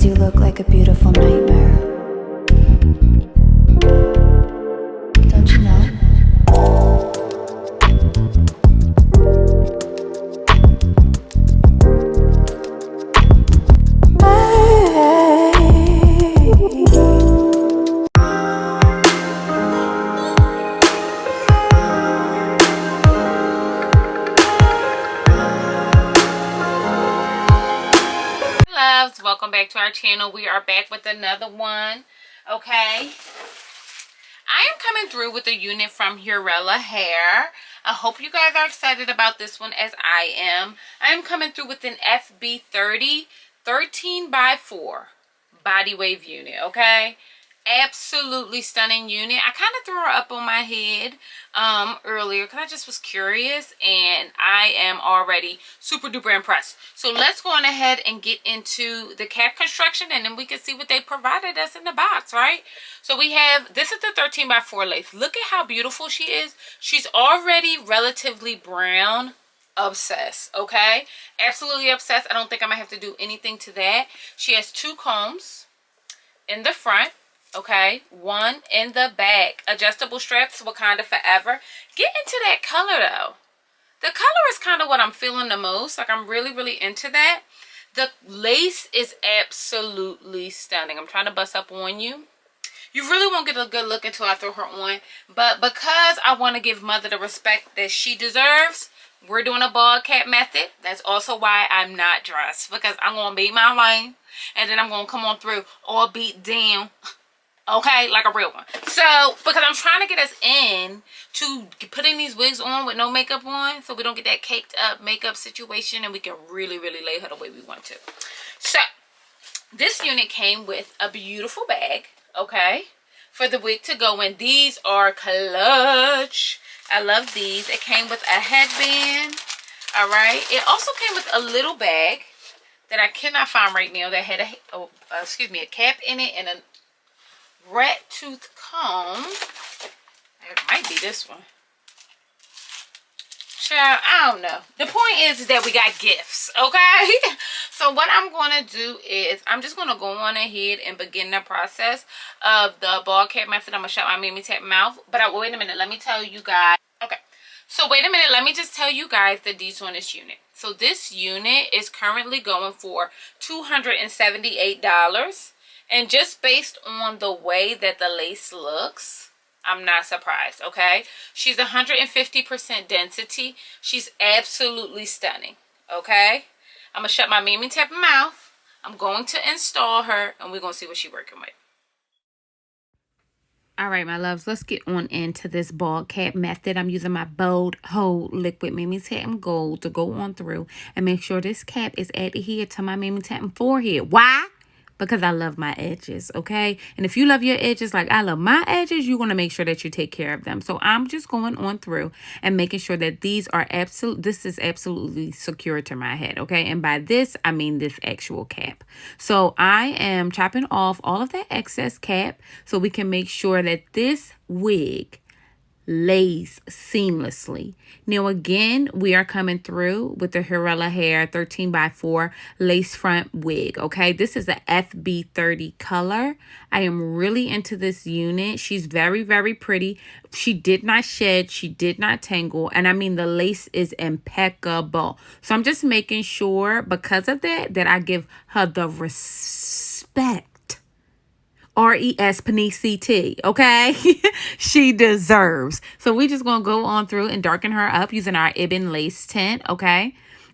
'cause you look like a beautiful nightmare. Don't you know? Loves, welcome back to our channel. We are back with another one. Okay, I am coming through with a unit from Hurela Hair. I hope you guys are excited about this one as I am. I am coming through with an FB30 13x4 body wave unit. Okay, absolutely stunning unit. I kind of threw her up on my head earlier because I just was curious, and I am already super duper impressed. So let's go on ahead and get into the cap construction, and then we can see what they provided us in the box, right? So we have, this is the 13x4 lace. Look at how beautiful she is. She's already relatively brown. Obsessed. Okay, absolutely obsessed. I don't think I'm gonna have to do anything to that. She has two combs in the front, okay, one in the back, adjustable straps, Wakanda forever. Get into that color though. The color is kind of what I'm feeling the most. Like, I'm really into that. The lace is absolutely stunning. I'm trying to bust up on you. You really won't get a good look until I throw her on, but because I want to give Mother the respect that she deserves, we're doing a bald cap method. That's also why I'm not dressed, because I'm going to beat my lane, and then I'm going to come on through all beat down, okay, like a real one. So, because I'm trying to get us in to putting these wigs on with no makeup on, so we don't get that caked up makeup situation, and we can really lay her the way we want to. So, this unit came with a beautiful bag, okay, for the wig to go in. These are clutch. I love these. It came with a headband. All right. It also came with a little bag that I cannot find right now that had a cap in it and a rat tooth comb. It might be this one. Child, I don't know. The point is that we got gifts, okay? So what I'm going to do is I'm just going to go on ahead and begin the process of the bald cap method. I'm going to shut my Mimi Tap mouth. But wait a minute. Let me tell you guys. Okay. So wait a minute. Let me just tell you guys the deets on this unit. So this unit is currently going for $278. And just based on the way that the lace looks, I'm not surprised, okay? She's 150% density. She's absolutely stunning, okay? I'm going to shut my Mimi Tap mouth. I'm going to install her, and we're going to see what she's working with. All right, my loves, let's get on into this bald cap method. I'm using my Bold Hold Liquid Mimi Tap Gold to go on through and make sure this cap is adhered to my Mimi Tap forehead. Why? Because I love my edges, okay? And if you love your edges like I love my edges, you're going to make sure that you take care of them. So I'm just going on through and making sure that this is absolutely secure to my head, okay? And by this, I mean this actual cap. So I am chopping off all of that excess cap so we can make sure that this wig lays seamlessly. Now again, we are coming through with the Hurela Hair 13x4 lace front wig, okay? This is a FB30 color. I am really into this unit. She's very pretty. She did not shed, she did not tangle, and I mean the lace is impeccable. So I'm just making sure because of that I give her the respect, R-E-S-P-N-E-C-T, okay? She deserves. So we just going to go on through and darken her up using our Ibn Lace Tint, okay?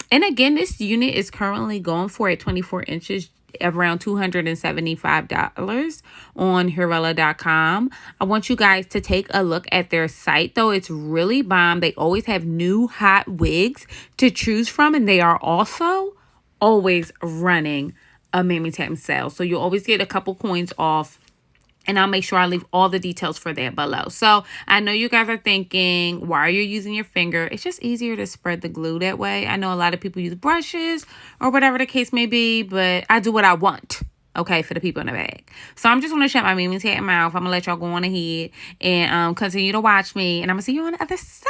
And again, this unit is currently going for at 24 inches, around $275 on Hurela.com. I want you guys to take a look at their site, though. It's really bomb. They always have new hot wigs to choose from, and they are also always running a Mimi Tap sale. So you'll always get a couple coins off, and I'll make sure I leave all the details for that below. So I know you guys are thinking, why are you using your finger? It's just easier to spread the glue that way. I know a lot of people use brushes or whatever the case may be, but I do what I want, okay, for the people in the bag. So I'm just going to shut my Mimi Tap mouth. I'm going to let y'all go on ahead and continue to watch me, and I'm going to see you on the other side.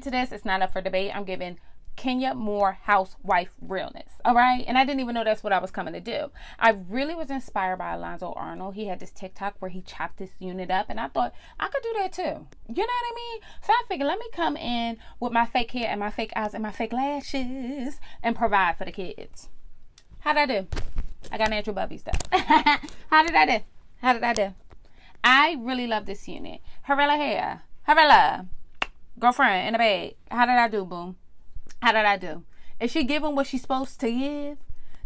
into this, it's not up for debate. I'm giving Kenya Moore housewife realness. All right. And I didn't even know that's what I was coming to do. I really was inspired by Alonzo Arnold. He had this TikTok where he chopped this unit up, and I thought I could do that too. You know what I mean? So I figured, let me come in with my fake hair and my fake eyes and my fake lashes and provide for the kids. How did I do? I got natural bubbies though. How did I do? How did I do? I really love this unit. Hurela hair. Hurela. Girlfriend in the bag. How did I do, boom? How did I do? Is she giving what she's supposed to give?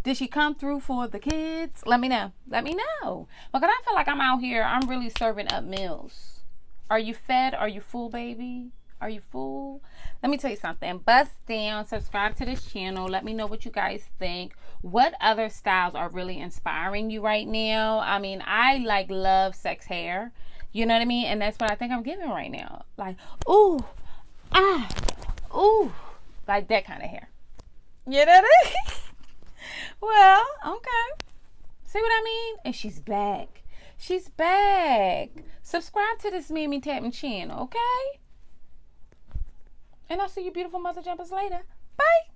Did she come through for the kids? Let me know. Let me know. Because I feel like I'm out here. I'm really serving up meals. Are you fed? Are you full, baby? Are you full? Let me tell you something. Bust down. Subscribe to this channel. Let me know what you guys think. What other styles are really inspiring you right now? I mean, I love sex hair. You know what I mean? And that's what I think I'm giving right now. Like, ooh, ah, ooh. Like that kind of hair. You know what I mean? Well, okay. See what I mean? And she's back. She's back. Subscribe to this Mammy Tapping channel, okay? And I'll see you beautiful mother jumpers later. Bye.